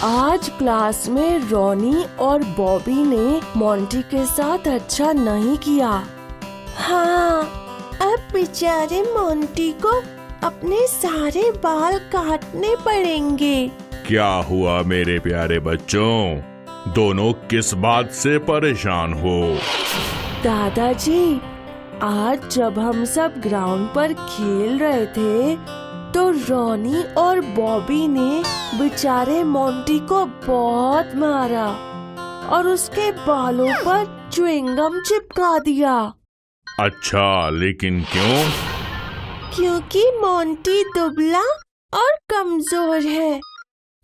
आज क्लास में रोनी और बॉबी ने मोंटी के साथ अच्छा नहीं किया। हाँ, अब बेचारे मोंटी को अपने सारे बाल काटने पड़ेंगे। क्या हुआ मेरे प्यारे बच्चों, दोनों किस बात से परेशान हो? दादाजी, आज जब हम सब ग्राउंड पर खेल रहे थे तो रोनी और बॉबी ने बेचारे मोंटी को बहुत मारा और उसके बालों पर च्युइंगम चिपका दिया। अच्छा, लेकिन क्यों? क्योंकि मोंटी दुबला और कमजोर है,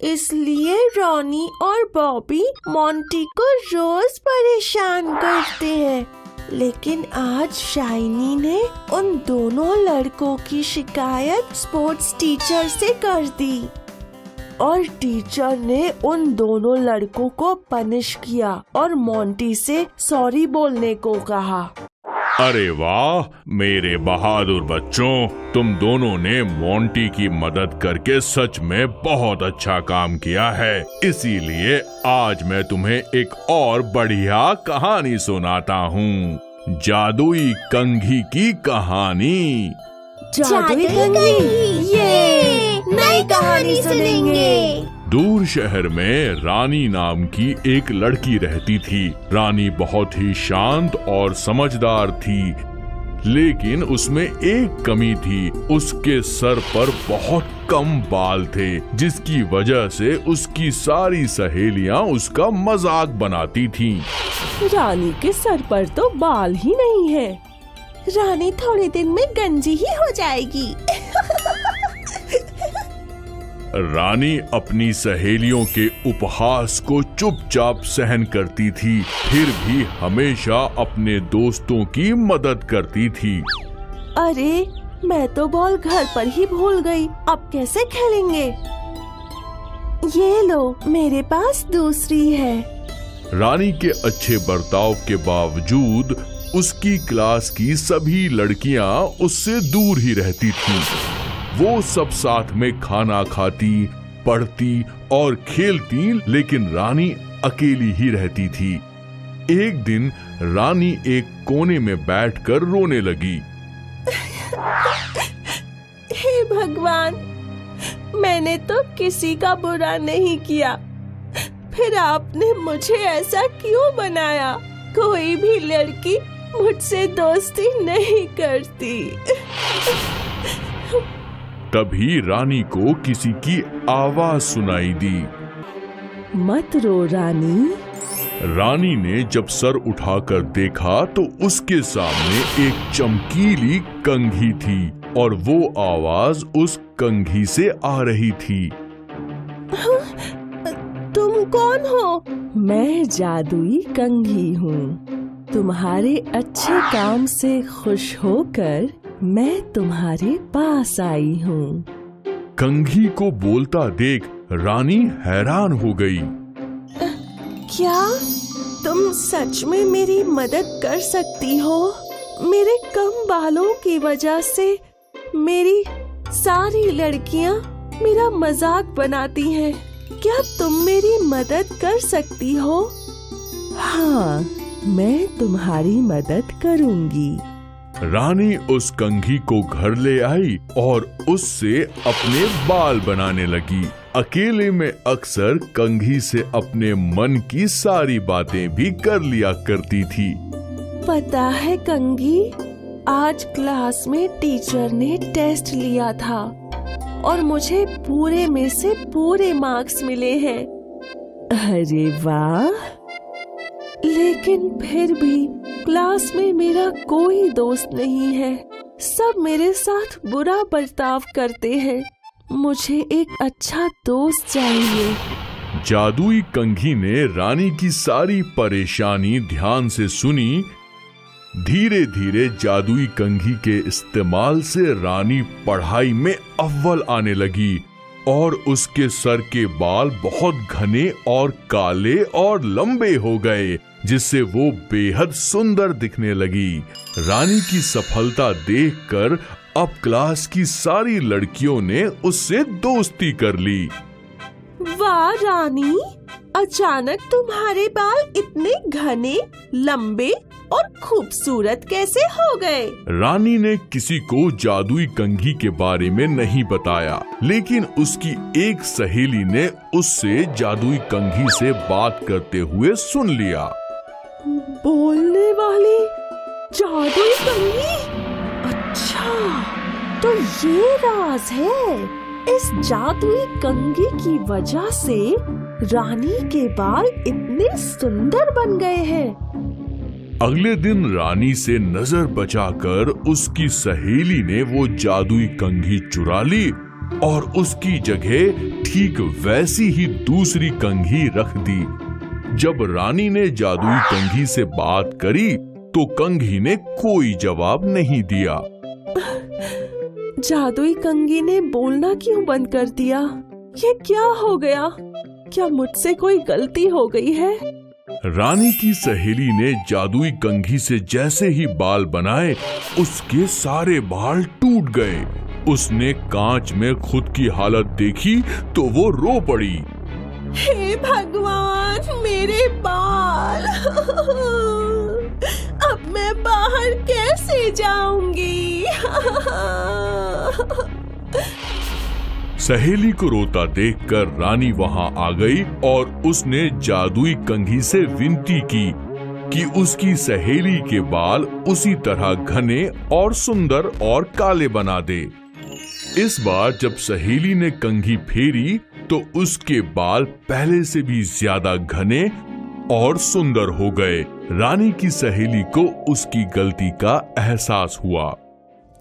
इसलिए रोनी और बॉबी मोंटी को रोज परेशान करते हैं। लेकिन आज शाइनी ने उन दोनों लड़कों की शिकायत स्पोर्ट्स टीचर से कर दी और टीचर ने उन दोनों लड़कों को पनिश किया और मोंटी से सॉरी बोलने को कहा। अरे वाह मेरे बहादुर बच्चों, तुम दोनों ने मोंटी की मदद करके सच में बहुत अच्छा काम किया है। इसीलिए आज मैं तुम्हें एक और बढ़िया कहानी सुनाता हूँ, जादुई कंघी की कहानी। जादुई कंघी, ये नई कहानी सुनेंगे। दूर शहर में रानी नाम की एक लड़की रहती थी। रानी बहुत ही शांत और समझदार थी, लेकिन उसमें एक कमी थी, उसके सर पर बहुत कम बाल थे, जिसकी वजह से उसकी सारी सहेलियां उसका मजाक बनाती थीं। रानी के सर पर तो बाल ही नहीं है, रानी थोड़े दिन में गंजी ही हो जाएगी। रानी अपनी सहेलियों के उपहास को चुपचाप सहन करती थी, फिर भी हमेशा अपने दोस्तों की मदद करती थी। अरे, मैं तो बॉल घर पर ही भूल गई, अब कैसे खेलेंगे? ये लो, मेरे पास दूसरी है। रानी के अच्छे बर्ताव के बावजूद उसकी क्लास की सभी लड़कियां उससे दूर ही रहती थीं। वो सब साथ में खाना खाती, पढ़ती और खेलती, लेकिन रानी अकेली ही रहती थी। एक दिन रानी एक कोने में बैठकर रोने लगी। हे भगवान, मैंने तो किसी का बुरा नहीं किया, फिर आपने मुझे ऐसा क्यों बनाया? कोई भी लड़की मुझसे दोस्ती नहीं करती। तभी रानी को किसी की आवाज सुनाई दी। मत रो रानी। रानी ने जब सर उठाकर देखा तो उसके सामने एक चमकीली कंघी थी और वो आवाज उस कंघी से आ रही थी। तुम कौन हो? मैं जादुई कंघी हूँ। तुम्हारे अच्छे काम से खुश होकर मैं तुम्हारे पास आई हूँ। कंघी को बोलता देख रानी हैरान हो गई। क्या तुम सच में मेरी मदद कर सकती हो? मेरे कम बालों की वजह से मेरी सारी लड़कियाँ मेरा मजाक बनाती हैं। क्या तुम मेरी मदद कर सकती हो? हाँ, मैं तुम्हारी मदद करूँगी। रानी उस कंघी को घर ले आई और उससे अपने बाल बनाने लगी। अकेले में अक्सर कंघी से अपने मन की सारी बातें भी कर लिया करती थी। पता है कंघी, आज क्लास में टीचर ने टेस्ट लिया था और मुझे पूरे में से पूरे मार्क्स मिले हैं। अरे वाह! लेकिन फिर भी क्लास में मेरा कोई दोस्त नहीं है, सब मेरे साथ बुरा बर्ताव करते हैं। मुझे एक अच्छा दोस्त चाहिए। जादुई कंघी ने रानी की सारी परेशानी ध्यान से सुनी। धीरे धीरे जादुई कंघी के इस्तेमाल से रानी पढ़ाई में अव्वल आने लगी और उसके सर के बाल बहुत घने और काले और लंबे हो गए, जिससे वो बेहद सुंदर दिखने लगी। रानी की सफलता देखकर अब क्लास की सारी लड़कियों ने उससे दोस्ती कर ली। वाह रानी, अचानक तुम्हारे बाल इतने घने, लंबे और खूबसूरत कैसे हो गए? रानी ने किसी को जादुई कंघी के बारे में नहीं बताया, लेकिन उसकी एक सहेली ने उससे जादुई कंघी से बात करते हुए सुन लिया। बोलने वाली जादुई कंघी? अच्छा, तो ये राज है। इस जादुई कंघी की वजह से रानी के बाल इतने सुंदर बन गए हैं। अगले दिन रानी से नजर बचाकर उसकी सहेली ने वो जादुई कंघी चुरा ली और उसकी जगह ठीक वैसी ही दूसरी कंघी रख दी। जब रानी ने जादुई कंघी से बात करी तो कंघी ने कोई जवाब नहीं दिया। जादुई कंघी ने बोलना क्यों बंद कर दिया? ये क्या हो गया? क्या मुझसे कोई गलती हो गई है? रानी की सहेली ने जादुई कंघी से जैसे ही बाल बनाए, उसके सारे बाल टूट गए। उसने कांच में खुद की हालत देखी तो वो रो पड़ी। हे भगवान, मेरे बाल! अब मैं बाहर कैसे जाऊंगी? सहेली को रोता देखकर रानी वहां आ गई और उसने जादुई कंघी से विनती की कि उसकी सहेली के बाल उसी तरह घने और सुंदर और काले बना दे। इस बार जब सहेली ने कंघी फेरी तो उसके बाल पहले से भी ज्यादा घने और सुंदर हो गए। रानी की सहेली को उसकी गलती का एहसास हुआ।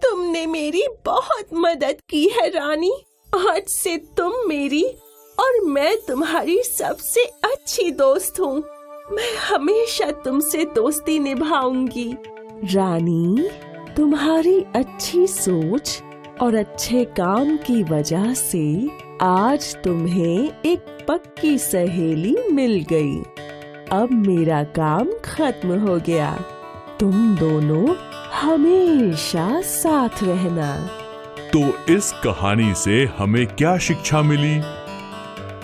तुमने मेरी बहुत मदद की है रानी। आज से तुम मेरी और मैं तुम्हारी सबसे अच्छी दोस्त हूँ। मैं हमेशा तुमसे दोस्ती निभाऊंगी। रानी, तुम्हारी अच्छी सोच और अच्छे काम की वजह से आज तुम्हें एक पक्की सहेली मिल गई। अब मेरा काम खत्म हो गया। तुम दोनों हमेशा साथ रहना। तो इस कहानी से हमें क्या शिक्षा मिली?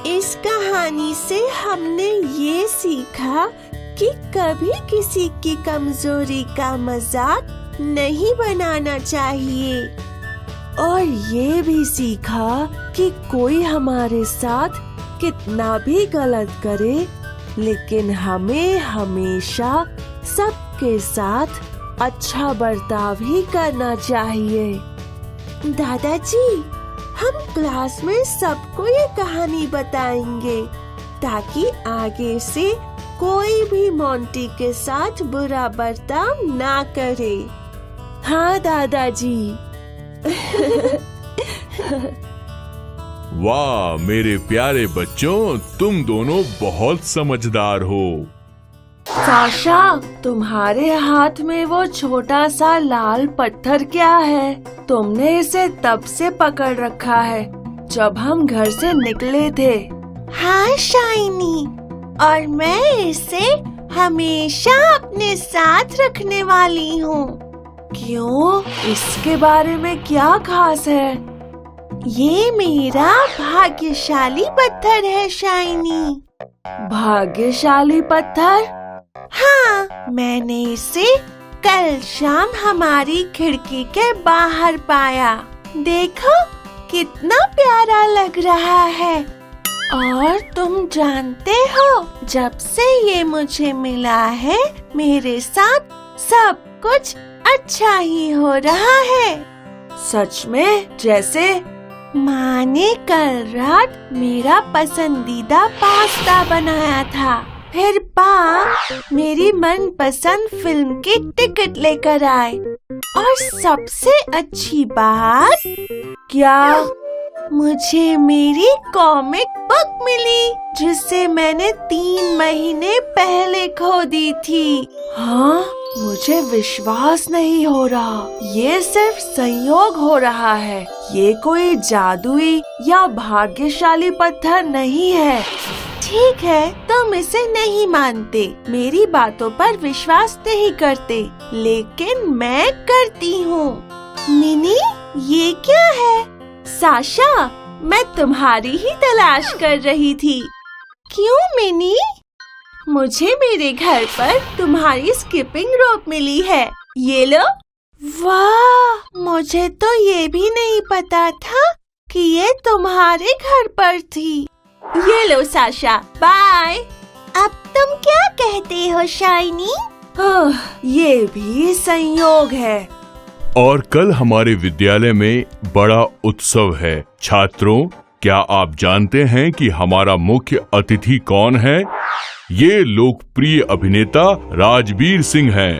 इस कहानी से हमने ये सीखा कि कभी किसी की कमजोरी का मजाक नहीं बनाना चाहिए, और ये भी सीखा कि कोई हमारे साथ कितना भी गलत करे, लेकिन हमें हमेशा सबके साथ अच्छा बर्ताव ही करना चाहिए। दादाजी, हम क्लास में सबको ये कहानी बताएंगे ताकि आगे से कोई भी मोंटी के साथ बुरा बर्ताव ना करे। हाँ दादाजी। वाह मेरे प्यारे बच्चों, तुम दोनों बहुत समझदार हो। साशा, तुम्हारे हाथ में वो छोटा सा लाल पत्थर क्या है? तुमने इसे तब से पकड़ रखा है जब हम घर से निकले थे। हाँ शाइनी, और मैं इसे हमेशा अपने साथ रखने वाली हूँ। क्यों? इसके बारे में क्या खास है? ये मेरा भाग्यशाली पत्थर है शाइनी। भाग्यशाली पत्थर? हाँ, मैंने इसे कल शाम हमारी खिड़की के बाहर पाया। देखो कितना प्यारा लग रहा है। और तुम जानते हो, जब से ये मुझे मिला है, मेरे साथ सब कुछ अच्छा ही हो रहा है। सच में? जैसे? माँ ने कल रात मेरा पसंदीदा पास्ता बनाया था। फिर पा मेरी मनपसंद फिल्म की टिकट लेकर आए। और सबसे अच्छी बात क्या? मुझे मेरी कॉमिक बुक मिली जिसे मैंने 3 महीने पहले खो दी थी। हाँ, मुझे विश्वास नहीं हो रहा। ये सिर्फ संयोग हो रहा है। ये कोई जादुई या भाग्यशाली पत्थर नहीं है। ठीक है, तुम इसे नहीं मानते, मेरी बातों पर विश्वास नहीं करते, लेकिन मैं करती हूँ। मिनी, ये क्या है? साशा, मैं तुम्हारी ही तलाश कर रही थी। क्यों मिनी? मुझे मेरे घर पर तुम्हारी स्किपिंग रोप मिली है, ये लो। वाह, मुझे तो ये भी नहीं पता था कि ये तुम्हारे घर पर थी। ये लो साशा, बाय। अब तुम क्या कहते हो शाइनी? ये भी संयोग है। और कल हमारे विद्यालय में बड़ा उत्सव है। छात्रों, क्या आप जानते हैं कि हमारा मुख्य अतिथि कौन है? ये लोकप्रिय अभिनेता राजवीर सिंह हैं।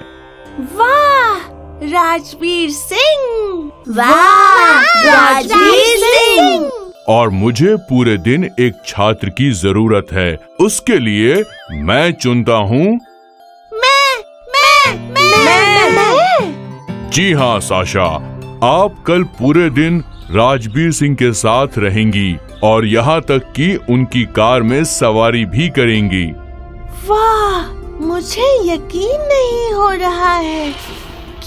वाह, राजवीर सिंह! वाह, राजवीर सिंह! और मुझे पूरे दिन एक छात्र की जरूरत है। उसके लिए मैं चुनता हूँ। जी हाँ साशा, आप कल पूरे दिन राजवीर सिंह के साथ रहेंगी और यहाँ तक कि उनकी कार में सवारी भी करेंगी। वाह, मुझे यकीन नहीं हो रहा है।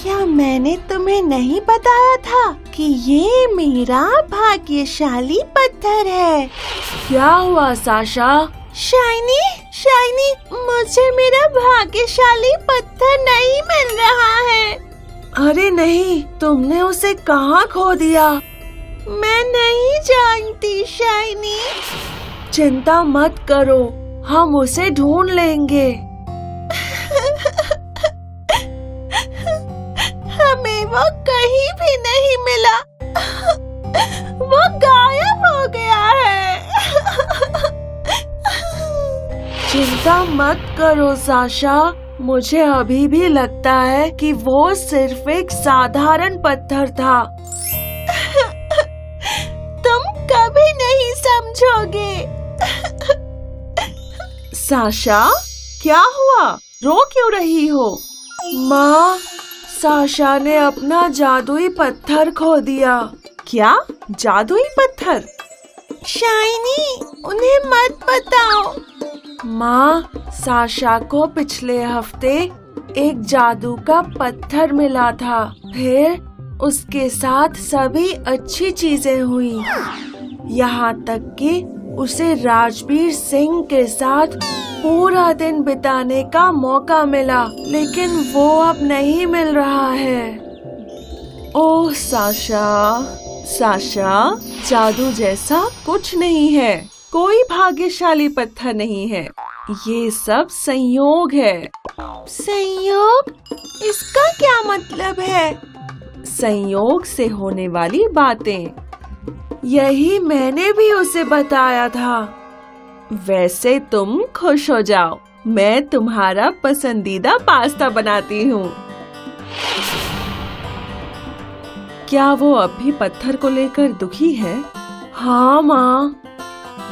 क्या मैंने तुम्हें नहीं बताया था कि ये मेरा भाग्यशाली पत्थर है? क्या हुआ साशा? शाइनी, मुझे मेरा भाग्यशाली पत्थर नहीं मिल रहा है। अरे नहीं, तुमने उसे कहाँ खो दिया? मैं नहीं जानती शाइनी। चिंता मत करो, हम उसे ढूंढ लेंगे। हमें वो कहीं भी नहीं मिला। वो गायब हो गया है। चिंता मत करो साशा, मुझे अभी भी लगता है कि वो सिर्फ एक साधारण पत्थर था। तुम कभी नहीं समझोगे। साशा, क्या हुआ? रो क्यों रही हो? माँ, साशा ने अपना जादुई पत्थर खो दिया। क्या जादुई पत्थर? शाइनी, उन्हें मत बताओ। माँ, साशा को पिछले हफ्ते एक जादू का पत्थर मिला था। फिर उसके साथ सभी अच्छी चीजें हुई, यहाँ तक कि उसे राजवीर सिंह के साथ पूरा दिन बिताने का मौका मिला, लेकिन वो अब नहीं मिल रहा है। ओह साशा, जादू जैसा कुछ नहीं है। कोई भाग्यशाली पत्थर नहीं है। ये सब संयोग है। संयोग? इसका क्या मतलब है? संयोग से होने वाली बातें। यही मैंने भी उसे बताया था। वैसे तुम खुश हो जाओ, मैं तुम्हारा पसंदीदा पास्ता बनाती हूँ। क्या वो अब भी पत्थर को लेकर दुखी है? हाँ माँ,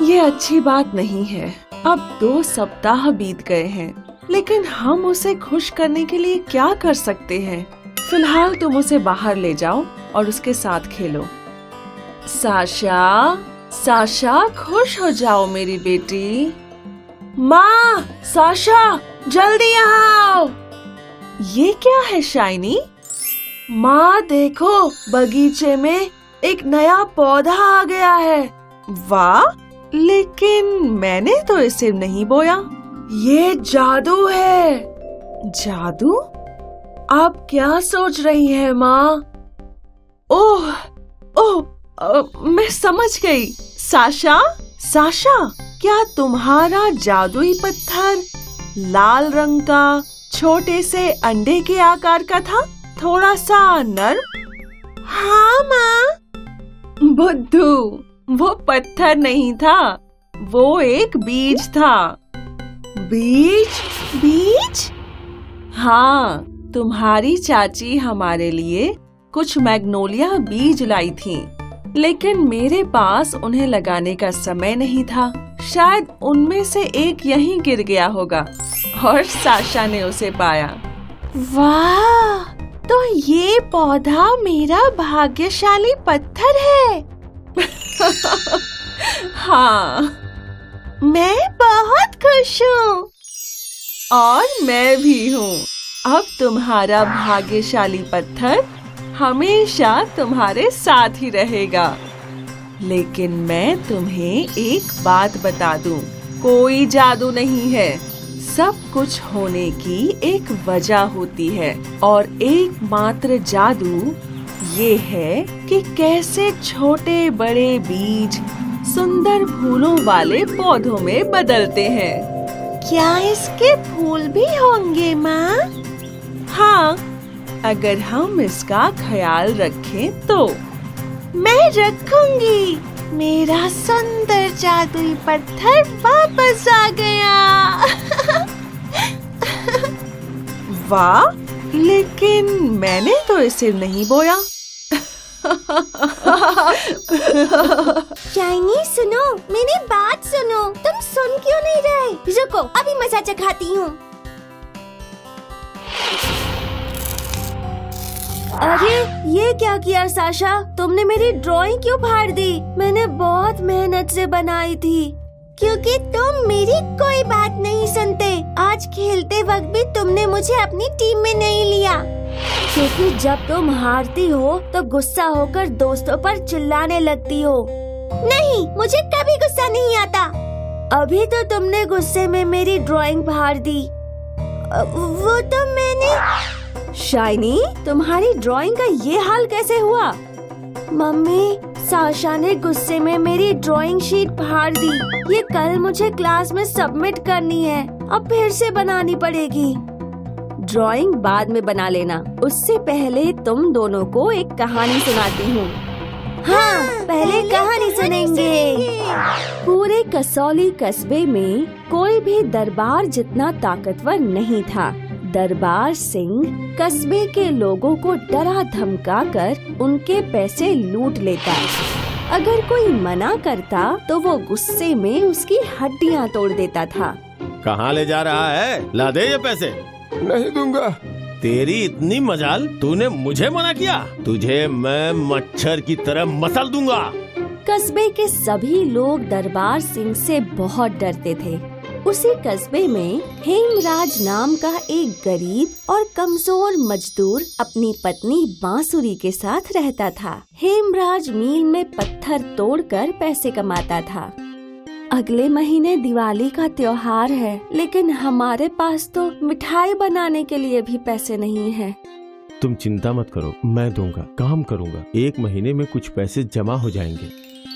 ये अच्छी बात नहीं है। अब 2 सप्ताह बीत गए हैं, लेकिन हम उसे खुश करने के लिए क्या कर सकते हैं? फिलहाल तुम उसे बाहर ले जाओ और उसके साथ खेलो। साशा, खुश हो जाओ मेरी बेटी। माँ, साशा, जल्दी आओ। ये क्या है शाइनी? माँ देखो, बगीचे में एक नया पौधा आ गया है। वाह, लेकिन मैंने तो इसे नहीं बोया। ये जादू है। जादू? आप क्या सोच रही हैं माँ? ओह, मैं समझ गई। साशा, क्या तुम्हारा जादुई पत्थर लाल रंग का छोटे से अंडे के आकार का था, थोड़ा सा नर्म? हाँ माँ। बुद्धू, वो पत्थर नहीं था, वो एक बीज था। बीज? हाँ, तुम्हारी चाची हमारे लिए कुछ मैग्नोलिया बीज लाई थी, लेकिन मेरे पास उन्हें लगाने का समय नहीं था। शायद उनमें से एक यहीं गिर गया होगा और साशा ने उसे पाया। वाह, तो ये पौधा मेरा भाग्यशाली पत्थर है। हाँ, मैं बहुत खुश हूँ। और मैं भी हूँ। अब तुम्हारा भाग्यशाली पत्थर हमेशा तुम्हारे साथ ही रहेगा। लेकिन मैं तुम्हें एक बात बता दूं, कोई जादू नहीं है। सब कुछ होने की एक वजह होती है और एकमात्र जादू ये है कि कैसे छोटे बड़े बीज सुंदर फूलों वाले पौधों में बदलते हैं। क्या इसके फूल भी होंगे माँ? हाँ, अगर हम इसका ख्याल रखें तो। मैं रखूंगी। मेरा सुंदर जादुई पत्थर वापस आ गया। वाह, लेकिन मैंने तो इसे नहीं बोया। शाइनी सुनो, मेरी बात सुनो। तुम सुन क्यों नहीं रहे? रुको, अभी मजा चखाती हूँ। अरे ये क्या किया साशा? तुमने मेरी ड्राइंग क्यों फाड़ दी? मैंने बहुत मेहनत से बनाई थी। क्योंकि तुम मेरी कोई बात नहीं सुनते। आज खेलते वक्त भी तुमने मुझे अपनी टीम में नहीं लिया। क्योंकि जब तुम हारती हो तो गुस्सा होकर दोस्तों पर चिल्लाने लगती हो। नहीं, मुझे कभी गुस्सा नहीं आता। अभी तो तुमने गुस्से में मेरी ड्राइंग फाड़ दी। वो तो मैंने। शाइनी, तुम्हारी ड्राइंग का ये हाल कैसे हुआ? मम्मी, साशा ने गुस्से में मेरी ड्राइंग शीट फाड़ दी। ये कल मुझे क्लास में सबमिट करनी है। अब फिर से बनानी पड़ेगी। ड्राइंग बाद में बना लेना। उससे पहले तुम दोनों को एक कहानी सुनाती हूँ। हाँ, पहले कहानी सुनेंगे। पूरे कसौली कस्बे में कोई भी दरबार जितना ताकतवर नहीं था। दरबार सिंह कस्बे के लोगों को डरा धमका कर उनके पैसे लूट लेता। अगर कोई मना करता तो वो गुस्से में उसकी हड्डियां तोड़ देता था। कहाँ ले जा रहा है? ला दे ये पैसे। नहीं दूंगा। तेरी इतनी मजाल, तूने मुझे मना किया? तुझे मैं मच्छर की तरह मसल दूंगा। कस्बे के सभी लोग दरबार सिंह से बहुत डरते थे। उसी कस्बे में हेमराज नाम का एक गरीब और कमजोर मजदूर अपनी पत्नी बांसुरी के साथ रहता था। हेमराज मील में पत्थर तोड़कर पैसे कमाता था। अगले महीने दिवाली का त्योहार है, लेकिन हमारे पास तो मिठाई बनाने के लिए भी पैसे नहीं है। तुम चिंता मत करो, मैं दूंगा, काम करूंगा। 1 महीने में कुछ पैसे जमा हो जाएंगे।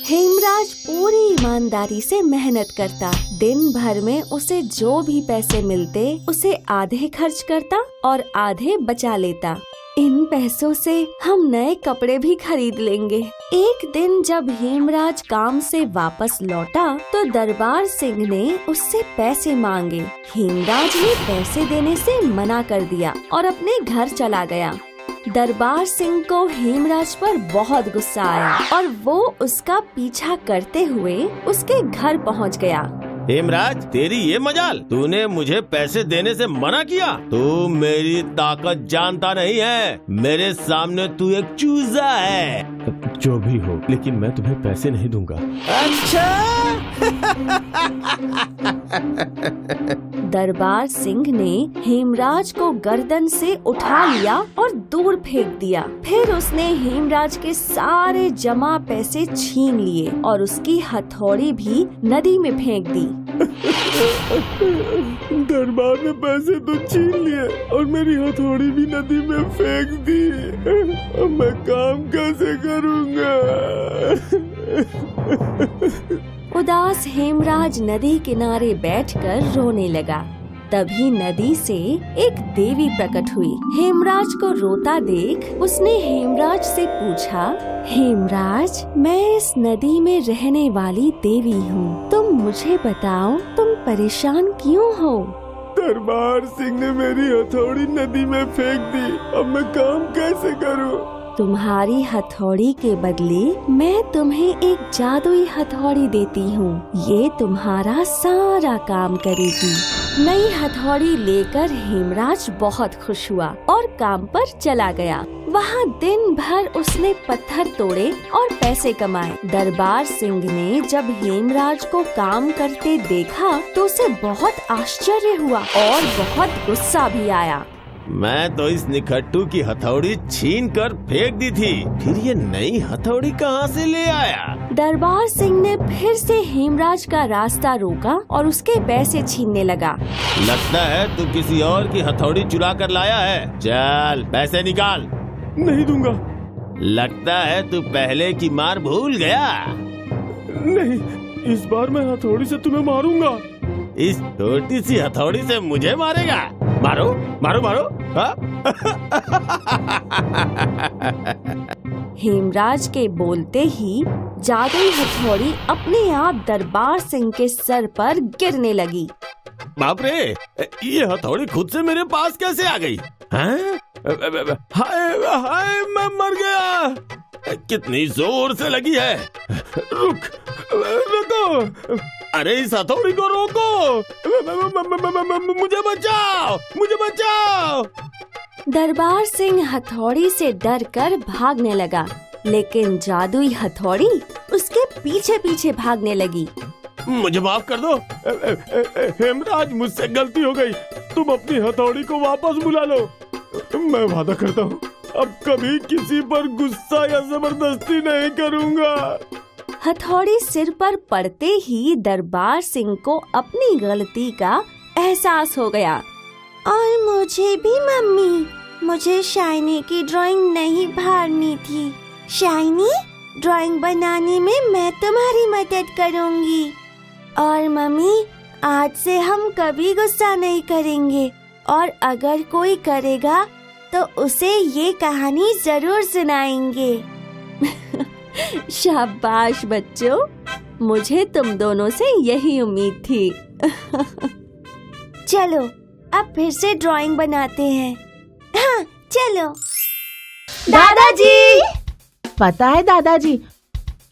हेमराज पूरी ईमानदारी से मेहनत करता। दिन भर में उसे जो भी पैसे मिलते उसे आधे खर्च करता और आधे बचा लेता। इन पैसों से हम नए कपड़े भी खरीद लेंगे। एक दिन जब हेमराज काम से वापस लौटा तो दरबार सिंह ने उससे पैसे मांगे। हेमराज ने पैसे देने से मना कर दिया और अपने घर चला गया। दरबार सिंह को हेमराज पर बहुत गुस्सा आया और वो उसका पीछा करते हुए उसके घर पहुंच गया। हेमराज, तेरी ये मजाल, तूने मुझे पैसे देने से मना किया। तू मेरी ताकत जानता नहीं है। मेरे सामने तू एक चूजा है। जो भी हो, लेकिन मैं तुम्हें पैसे नहीं दूंगा। अच्छा। दरबार सिंह ने हेमराज को गर्दन से उठा लिया और दूर फेंक दिया। फिर उसने हेमराज के सारे जमा पैसे छीन लिए और उसकी हथौड़ी भी नदी में फेंक दी। दरबार ने पैसे तो छीन लिए और मेरी हथौड़ी भी नदी में फेंक दी। अब मैं काम कैसे करूँगा? उदास हेमराज नदी किनारे बैठकर रोने लगा। तभी नदी से एक देवी प्रकट हुई। हेमराज को रोता देख उसने हेमराज से पूछा, हेमराज, मैं इस नदी में रहने वाली देवी हूँ। तुम मुझे बताओ, तुम परेशान क्यों हो? दरबार सिंह ने मेरी हथौड़ी नदी में फेंक दी। अब मैं काम कैसे करूँ? तुम्हारी हथौड़ी के बदले मैं तुम्हें एक जादुई हथौड़ी देती हूँ। ये तुम्हारा सारा काम करेगी। नई हथौड़ी लेकर हेमराज बहुत खुश हुआ और काम पर चला गया। वहाँ दिन भर उसने पत्थर तोड़े और पैसे कमाए। दरबार सिंह ने जब हेमराज को काम करते देखा तो उसे बहुत आश्चर्य हुआ और बहुत गुस्सा भी आया। मैं तो इस निखट्टू की हथौड़ी छीन कर फेंक दी थी, फिर ये नई हथौड़ी कहाँ से ले आया? दरबार सिंह ने फिर से हेमराज का रास्ता रोका और उसके पैसे छीनने लगा। लगता है तू किसी और की हथौड़ी चुरा कर लाया है। चल पैसे निकाल। नहीं दूंगा। लगता है तू पहले की मार भूल गया। नहीं, इस बार मैं हथौड़ी से तुम्हें मारूंगा। इस छोटी सी हथौड़ी से मुझे मारेगा? मारो मारो मारो। हेमराज के बोलते ही जादुई हथौड़ी अपने आप दरबार सिंह के सर पर गिरने लगी। बाप रे, ये हथौड़ी खुद से मेरे पास कैसे आ गई? हैं? हाय हाय, मैं मर गया। कितनी जोर से लगी है। रुको, अरे इस हथौड़ी को रोको। मुझे बचाओ, मुझे बचाओ। दरबार सिंह हथौड़ी से डरकर भागने लगा, लेकिन जादुई हथौड़ी उसके पीछे पीछे भागने लगी। मुझे माफ कर दो हेमराज, मुझसे गलती हो गई। तुम अपनी हथौड़ी को वापस बुला लो। मैं वादा करता हूँ अब कभी किसी पर गुस्सा या जबरदस्ती नहीं करूँगा। हथौड़ी सिर पर पड़ते ही दरबार सिंह को अपनी गलती का एहसास हो गया। और मुझे भी मम्मी, मुझे शाइनी की ड्राइंग नहीं फाड़नी थी। शाइनी, ड्राइंग बनाने में मैं तुम्हारी मदद करूंगी। और मम्मी, आज से हम कभी गुस्सा नहीं करेंगे, और अगर कोई करेगा तो उसे ये कहानी जरूर सुनाएंगे। शाबाश बच्चों, मुझे तुम दोनों से यही उम्मीद थी। चलो अब फिर से ड्राइंग बनाते हैं। हाँ चलो। दादाजी! पता है दादाजी,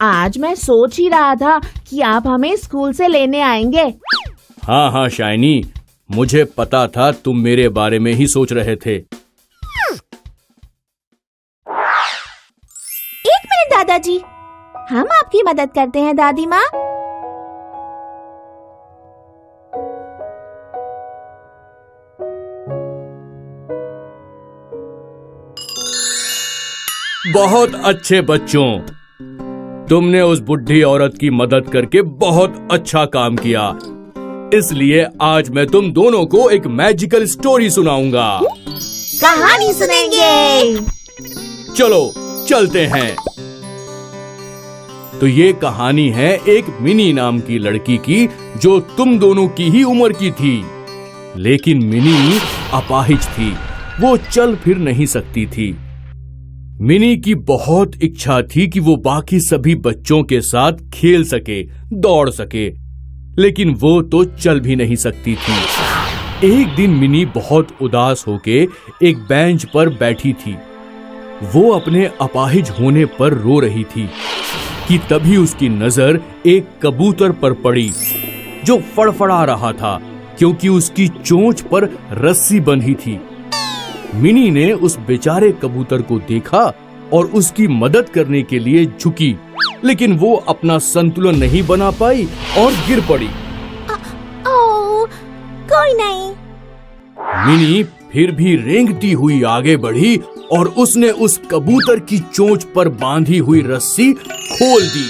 आज मैं सोच ही रहा था कि आप हमें स्कूल से लेने आएंगे। हाँ हाँ शाइनी, मुझे पता था तुम मेरे बारे में ही सोच रहे थे। एक मिनट दादाजी, हम आपकी मदद करते हैं दादी माँ। बहुत अच्छे बच्चों, तुमने उस बुढ़ी औरत की मदद करके बहुत अच्छा काम किया। इसलिए आज मैं तुम दोनों को एक मैजिकल स्टोरी सुनाऊंगा। कहानी सुनेंगे। चलो चलते हैं। तो ये कहानी है एक मिनी नाम की लड़की की, जो तुम दोनों की ही उम्र की थी। लेकिन मिनी अपाहिज थी, वो चल फिर नहीं सकती थी। मिनी की बहुत इच्छा थी कि वो बाकी सभी बच्चों के साथ खेल सके, दौड़ सके, लेकिन वो तो चल भी नहीं सकती थी। एक दिन मिनी बहुत उदास होके एक बेंच पर बैठी थी। वो अपने अपाहिज होने पर रो रही थी कि तभी उसकी नजर एक कबूतर पर पड़ी, जो फड़फड़ा रहा था क्योंकि उसकी चोंच पर रस्सी बंधी थी। मिनी ने उस बेचारे कबूतर को देखा और उसकी मदद करने के लिए झुकी, लेकिन वो अपना संतुलन नहीं बना पाई और गिर पड़ी। ओह, कोई नहीं। मिनी फिर भी रेंगती हुई आगे बढ़ी और उसने उस कबूतर की चोंच पर बांधी हुई रस्सी खोल दी।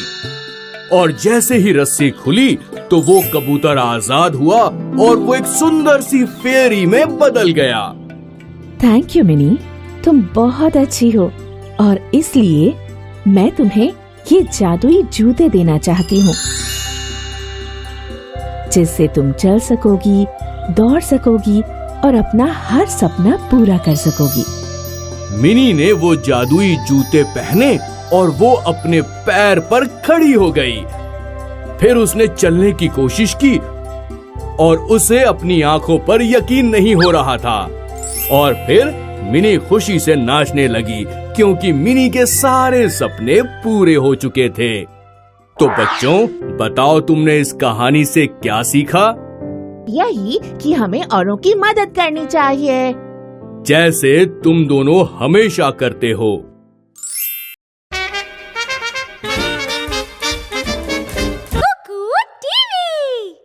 और जैसे ही रस्सी खुली तो वो कबूतर आजाद हुआ और वो एक सुंदर सी फेरी में बदल गया। थैंक यू मिनी, तुम बहुत अच्छी हो और इसलिए मैं तुम्हें ये जादुई जूते देना चाहती हूँ, जिससे तुम चल सकोगी, दौड़ सकोगी और अपना हर सपना पूरा कर सकोगी। मिनी ने वो जादुई जूते पहने और वो अपने पैर पर खड़ी हो गई। फिर उसने चलने की कोशिश की और उसे अपनी आंखों पर यकीन नहीं हो रहा था। और फिर मिनी खुशी से नाचने लगी क्योंकि मिनी के सारे सपने पूरे हो चुके थे। तो बच्चों, बताओ तुमने इस कहानी से क्या सीखा? यही कि हमें औरों की मदद करनी चाहिए, जैसे तुम दोनों हमेशा करते हो।